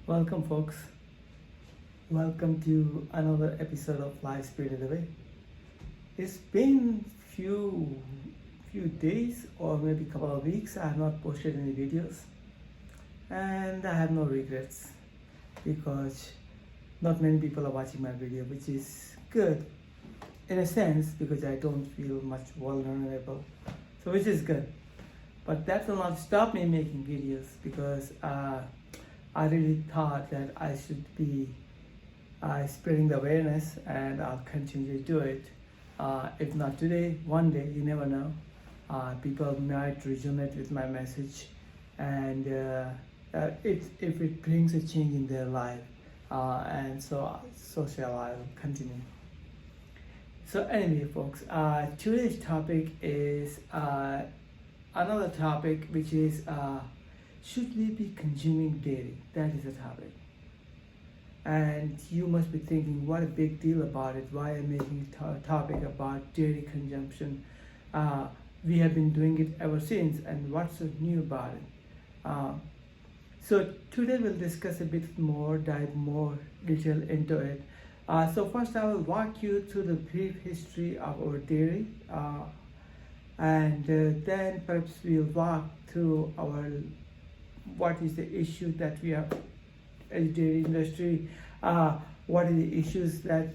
Welcome, folks. Welcome to another episode of Life Spirited Away. It's been few days or maybe a couple of weeks. I have not posted any videos, and I have no regrets because not many people are watching my video, which is good in a sense because I don't feel much vulnerable. So which is good, but that will not stop me making videos because I really thought that I should be spreading the awareness, and I'll continue to do it. If not today, one day, you never know. People might resonate with my message, and if it brings a change in their life, and so shall I continue. So anyway, folks, today's topic is another topic, which is should we be consuming dairy? That is the topic. And you must be thinking, what a big deal about it. Why I'm making a topic about dairy consumption? We have been doing it ever since, and what's so new about it? So today we'll discuss a bit more, dive more detail into it. So first I will walk you through the brief history of our dairy, and then perhaps we'll walk through what is the issue that we have as dairy industry, what are the issues that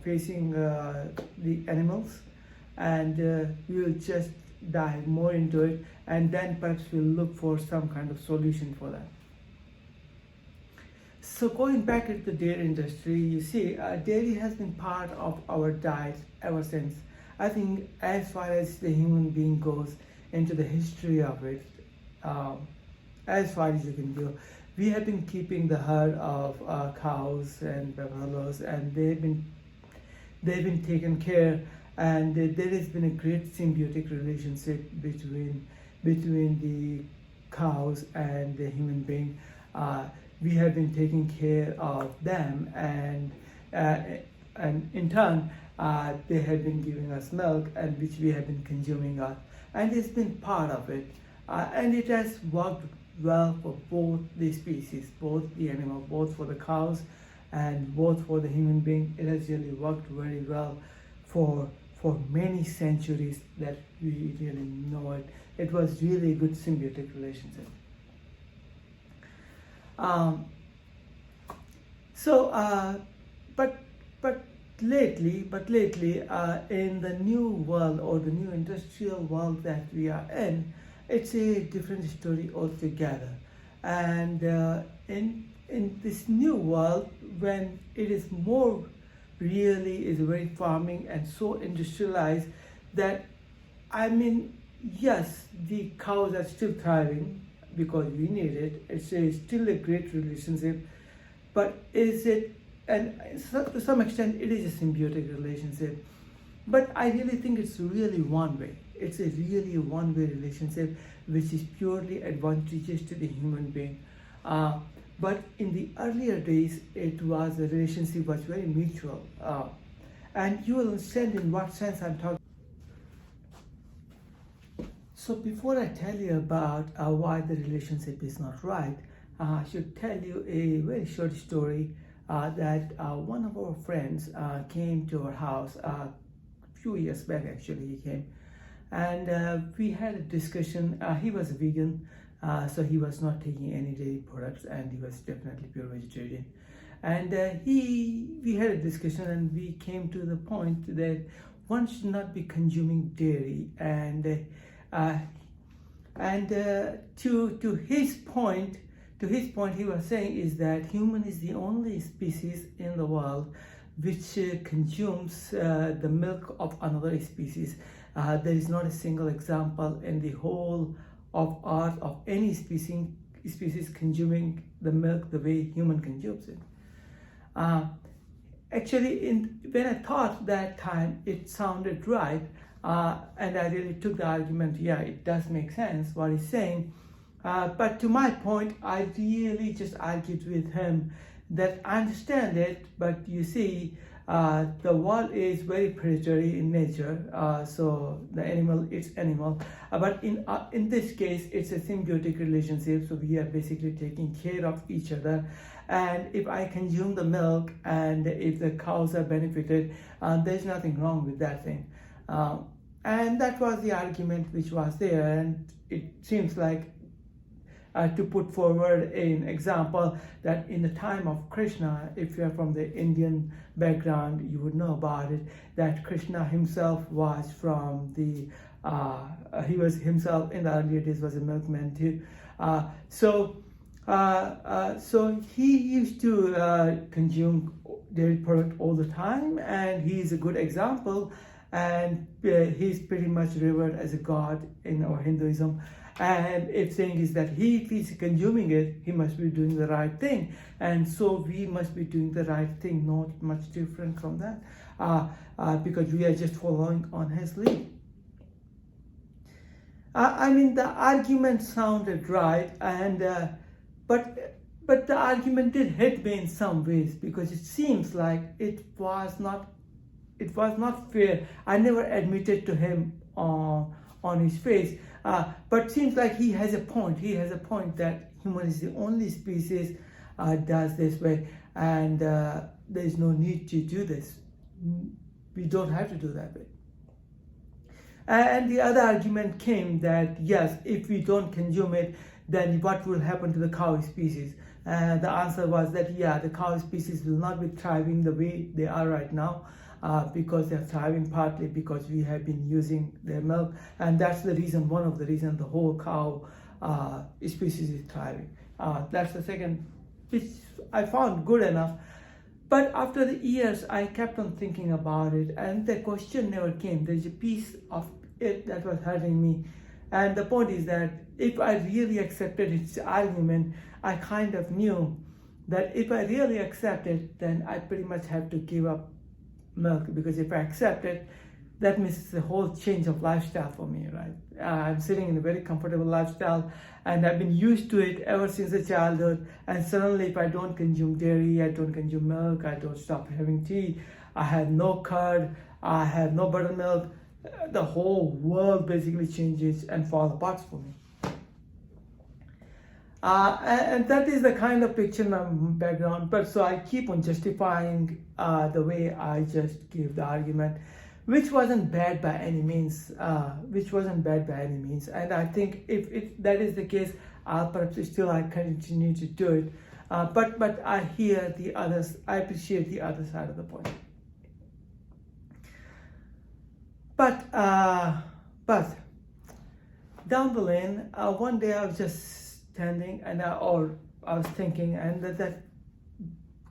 facing the animals, and we will just dive more into it, and then perhaps we'll look for some kind of solution for that. So going back to the dairy industry, you see, dairy has been part of our diet ever since. I think as far as the human being goes into the history of it, as far as you can go, we have been keeping the herd of cows and buffaloes, and they've been taken care, and there has been a great symbiotic relationship between the cows and the human being. We have been taking care of them, and in turn, they have been giving us milk, and which we have been consuming, and it's been part of it, and it has worked well for both the species, both the animal, both for the cows and both for the human being. It has really worked very well for many centuries that we really know it. It was really a good symbiotic relationship. But lately, in the new world or the new industrial world that we are in, it's a different story altogether. And in this new world, when it is more really is very farming and so industrialized that, I mean, yes, the cows are still thriving because we need it. It's still a great relationship, but is it, and to some extent it is a symbiotic relationship, but I really think it's really one way. It's a really one-way relationship which is purely advantageous to the human being. But in the earlier days, the relationship was very mutual. And you will understand in what sense I'm talking. So before I tell you about why the relationship is not right, I should tell you a very short story that one of our friends came to our house a few years back. Actually, he came, and we had a discussion. He was a vegan, so he was not taking any dairy products, and he was definitely pure vegetarian. And we had a discussion, and we came to the point that one should not be consuming dairy, and to his point, he was saying is that human is the only species in the world which consumes the milk of another species. There is not a single example in the whole of earth of any species consuming the milk the way human consumes it. Actually, when I thought that time, it sounded right, and I really took the argument. Yeah, it does make sense what he's saying. But to my point, I really just argued with him that I understand it, but you see, The wall is very predatory in nature, so the animal eats animal. But in this case, it's a symbiotic relationship. So we are basically taking care of each other. And if I consume the milk, and if the cows are benefited, there's nothing wrong with that thing. And that was the argument which was there. And it seems like to put forward an example that in the time of Krishna, if you are from the Indian background, you would know about it, that Krishna himself was from the, he was himself in the earlier days was a milkman too. So he used to consume dairy product all the time, and he is a good example, and he's pretty much revered as a god in our Hinduism. And its saying is that if he's consuming it, he must be doing the right thing. And so we must be doing the right thing, not much different from that, because we are just following on his lead. I mean, the argument sounded right, and but the argument did hit me in some ways, because it seems like it was not fair. I never admitted to him on his face. But seems like he has a point. He has a point that human is the only species does this way, and there is no need to do this. We don't have to do that way. And the other argument came that yes, if we don't consume it, then what will happen to the cow species? And the answer was that yeah, the cow species will not be thriving the way they are right now. Because they're thriving partly because we have been using their milk, and that's the reason, one of the reasons the whole cow species is thriving. That's the second, which I found good enough. But after the years, I kept on thinking about it, and the question never came. There's a piece of it that was hurting me, and the point is that if I really accepted its argument, I kind of knew that if I really accept it, then I pretty much have to give up milk, because if I accept it, that means it's a whole change of lifestyle for me, right? I'm sitting in a very comfortable lifestyle, and I've been used to it ever since the childhood. And suddenly, if I don't consume dairy, I don't consume milk, I don't stop having tea, I have no curd, I have no buttermilk, the whole world basically changes and falls apart for me. And that is the kind of picture in my background. But so I keep on justifying the way I just gave the argument, which wasn't bad by any means. And I think if that is the case, perhaps still I continue to do it. But I hear the others. I appreciate the other side of the point. But down the lane, one day I was just standing, and I was thinking, and that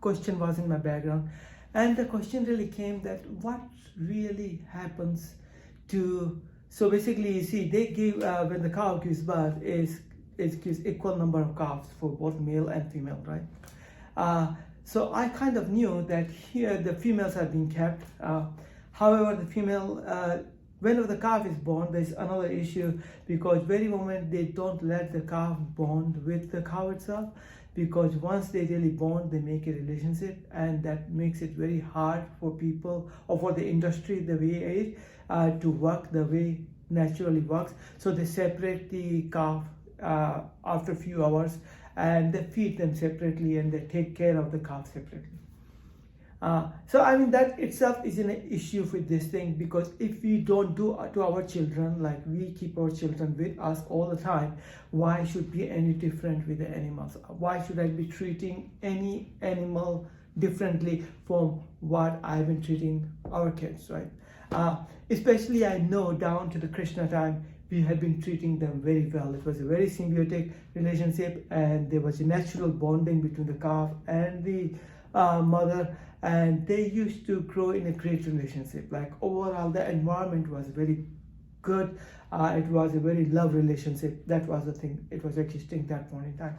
question was in my background, and the question really came that what really happens to, so basically you see they give when the cow gives birth, it gives equal number of calves for both male and female, right? So I kind of knew that here the females are being kept. However, the female, whenever the calf is born, there's another issue, because very moment they don't let the calf bond with the cow itself, because once they really bond, they make a relationship, and that makes it very hard for people or for the industry the way it is to work the way naturally works. So they separate the calf after a few hours, and they feed them separately, and they take care of the calf separately. So I mean that itself is an issue with this thing, because if we don't do to our children like we keep our children with us all the time, why should be any different with the animals? Why should I be treating any animal differently from what I've been treating our kids, right? Especially I know down to the Krishna time, we had been treating them very well. It was a very symbiotic relationship, and there was a natural bonding between the calf and the mother, and they used to grow in a great relationship. Like overall, the environment was very good. It was a very love relationship. That was the thing. It was existing at that point in time.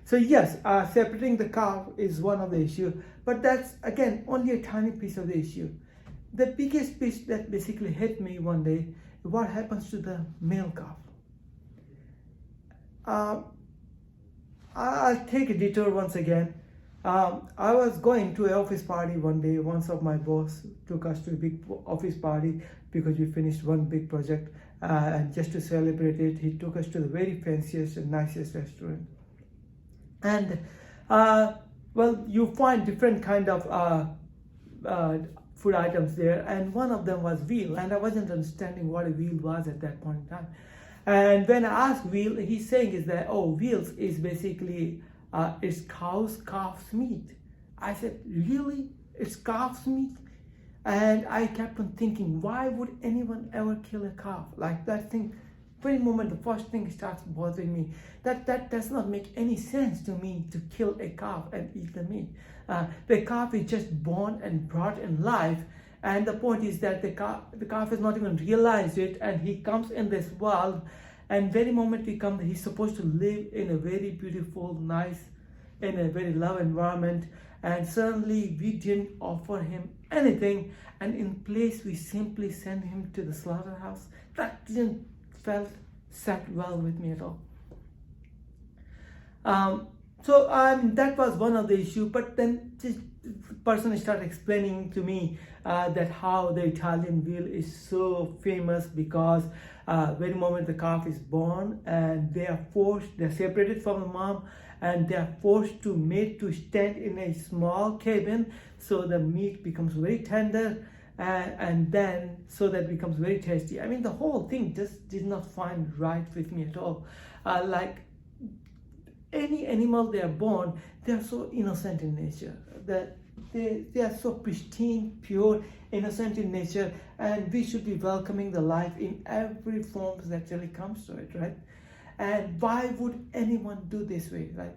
So yes, separating the calf is one of the issue, but that's again only a tiny piece of the issue. The biggest piece that basically hit me one day, what happens to the male calf? I'll take a detour once again. I was going to an office party one day. Once of my boss took us to a big office party because we finished one big project, and just to celebrate it, he took us to the very fanciest and nicest restaurant. And well, you find different kind of food items there, and one of them was veal, and I wasn't understanding what a veal was at that point in time. And when I asked veal, he's saying is that, oh, veals is basically it's calf's meat. I said, really? It's calf's meat? And I kept on thinking, why would anyone ever kill a calf? Like that thing, very moment, the first thing starts bothering me. That does not make any sense to me, to kill a calf and eat the meat. The calf is just born and brought in life, and the point is that the calf has not even realized it, and he comes in this world, and very moment he comes, he's supposed to live in a very beautiful, nice, in a very love environment, and suddenly we didn't offer him anything, and in place we simply send him to the slaughterhouse. That didn't sat well with me at all. So that was one of the issue. But then this person started explaining to me that how the Italian veal is so famous because very moment the calf is born, and they're separated from the mom, and they're forced to made to stand in a small cabin, so the meat becomes very tender, and then so that becomes very tasty. I mean, the whole thing just did not find right with me at all. Like any animal they are born, they are so innocent in nature, that they are so pristine, pure, innocent in nature, and we should be welcoming the life in every form that really comes to it, right? And why would anyone do this way, right?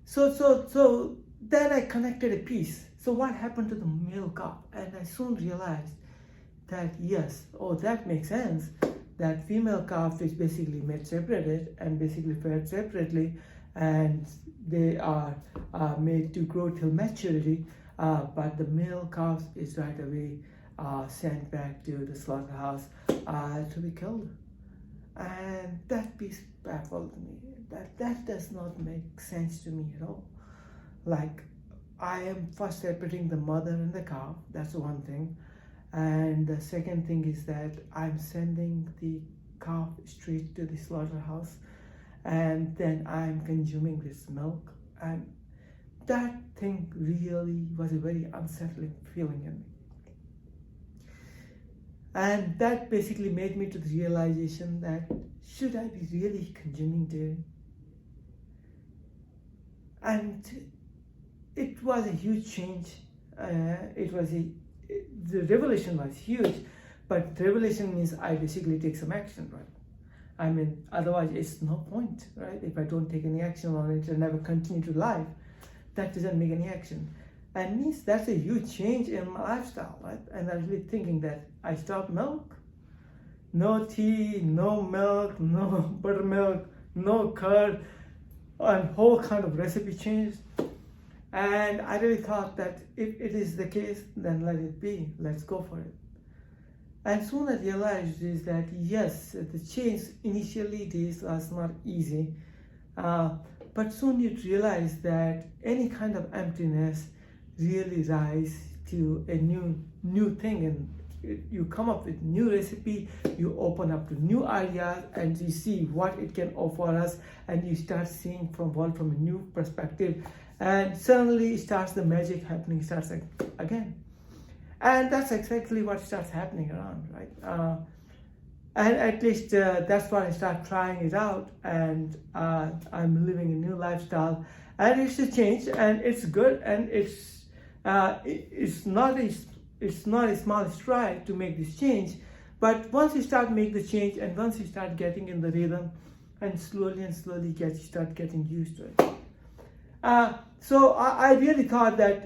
So then I connected a piece. So what happened to the male calf? And I soon realized that yes, oh, that makes sense. That female calf is basically made separated and basically fed separately, and they are made to grow till maturity. But the male calf is right away sent back to the slaughterhouse to be killed. And that piece baffled me. That does not make sense to me at all. Like, I am first separating the mother and the calf. That's one thing. And the second thing is that I'm sending the calf straight to the slaughterhouse, and then I'm consuming this milk. And that thing really was a very unsettling feeling in me. And that basically made me to the realization that should I be really consuming dairy? And it was a huge change. The revelation was huge, but revelation means I basically take some action, right? I mean, otherwise it's no point, right? If I don't take any action on it and never continue to life, that doesn't make any action. And means that's a huge change in my lifestyle, right? And I was really thinking that I stopped milk, no tea, no milk, no buttermilk, no curd, and whole kind of recipe changed. And I really thought that if it is the case, then let it be. Let's go for it. And soon I realized is that yes, the change initially this was not easy, but soon you realize that any kind of emptiness really rise to a new thing, and you come up with new recipe, you open up to new ideas, and you see what it can offer us, and you start seeing from world from a new perspective. And suddenly starts the magic happening, starts again. And that's exactly what starts happening around, right? And at least that's why I start trying it out, and I'm living a new lifestyle, and it's a change, and it's good, and it's not a small stride to make this change, but once you start make the change, and once you start getting in the rhythm, and slowly start getting used to it. So I really thought that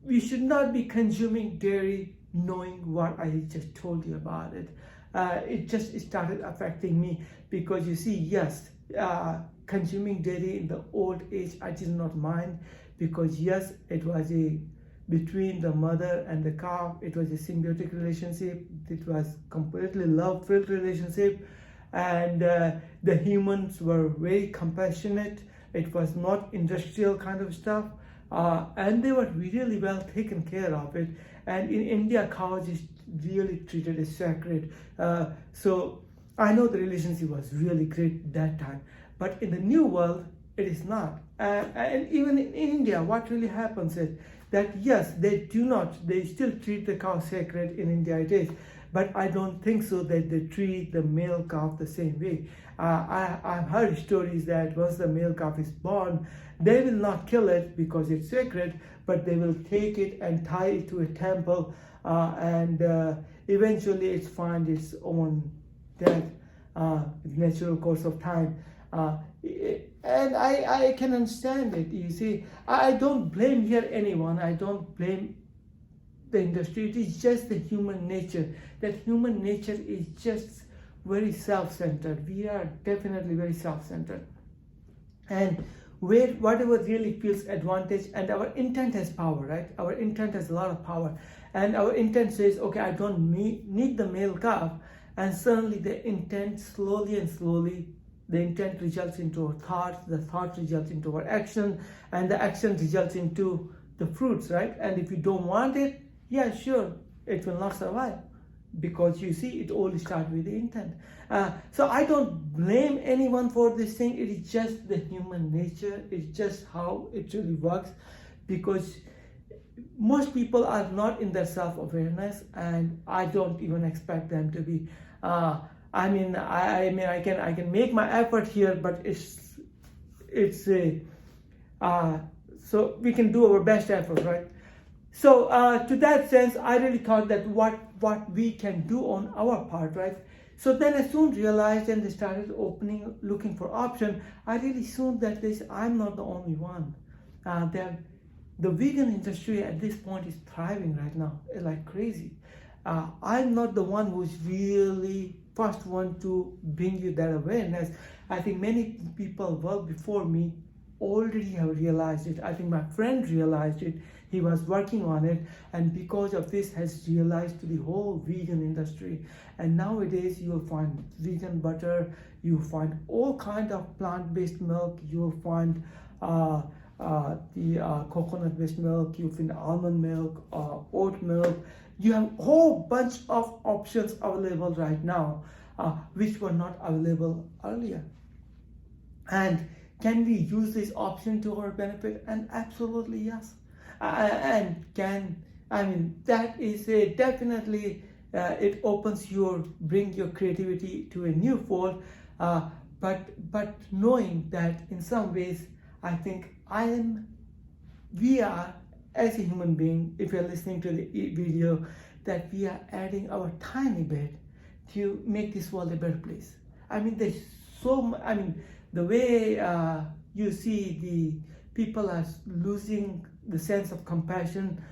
we should not be consuming dairy knowing what I just told you about it. It started affecting me because you see, yes, consuming dairy in the old age, I did not mind because yes, it was between the mother and the calf, it was a symbiotic relationship. It was completely love-filled relationship. and the humans were very compassionate. It was not industrial kind of stuff, and they were really well taken care of it. And in India, cows is really treated as sacred. So I know the relationship was really great that time, but in the new world, it is not. And even in India, what really happens is that yes, they still treat the cow sacred. In India it is, but I don't think so that they treat the male calf the same way. I've heard stories that once the male calf is born, they will not kill it because it's sacred, but they will take it and tie it to a temple, and eventually it's find its own death, natural course of time. And I can understand it. You see, I don't blame here anyone. I don't blame the industry. It is just the human nature. That human nature is just very self-centered. We are definitely very self-centered. And whatever really feels advantage, and our intent has power, right? Our intent has a lot of power. And our intent says, okay, I don't need the male calf. And suddenly the intent slowly and slowly, the intent results into a thought, the thought results into our action, and the action results into the fruits, right? And if you don't want it, yeah, sure, it will not survive, because you see, it all starts with the intent. So I don't blame anyone for this thing. It is just the human nature. It's just how it really works, because most people are not in their self-awareness, and I don't even expect them to be. I mean, I can make my effort here, but it's so we can do our best effort, right? So to that sense, I really thought that what we can do on our part, right? So then I soon realized, and they started looking for option. I really soon that I'm not the only one. The vegan industry at this point is thriving right now, like crazy. I'm not the one who's really first one to bring you that awareness. I think many people well before me already have realized it. I think my friend realized it. He was working on it, and because of this has realized to the whole vegan industry. And nowadays you'll find vegan butter, you'll find all kind of plant-based milk, you'll find the coconut-based milk, you'll find almond milk, oat milk. You have a whole bunch of options available right now, which were not available earlier. And can we use this option to our benefit? And absolutely yes. That is definitely, it opens bring your creativity to a new fold, but knowing that in some ways, I think we are, as a human being, if you're listening to the video, that we are adding our tiny bit to make this world a better place. I mean, there's the way you see the people are losing the sense of compassion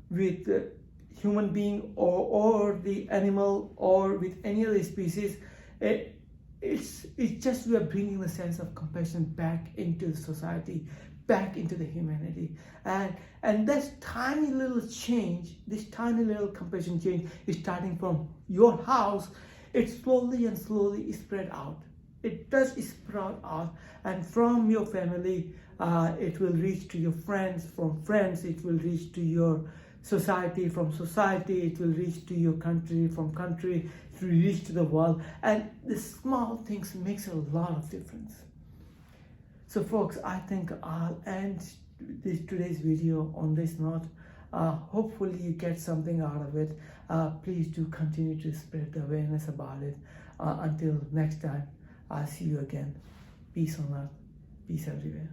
with the human being or the animal or with any other species. It's just we are bringing the sense of compassion back into the society, back into the humanity, and this tiny little change, this tiny little compassion change is starting from your house. It slowly and slowly spread out. It does spread out, and from your family, it will reach to your friends. From friends, it will reach to your society. From society, it will reach to your country. From country, it will reach to the world. And the small things makes a lot of difference. So folks, I think I'll end today's video on this note. Hopefully you get something out of it. Please do continue to spread the awareness about it. Until next time, I'll see you again. Peace on earth. Peace everywhere.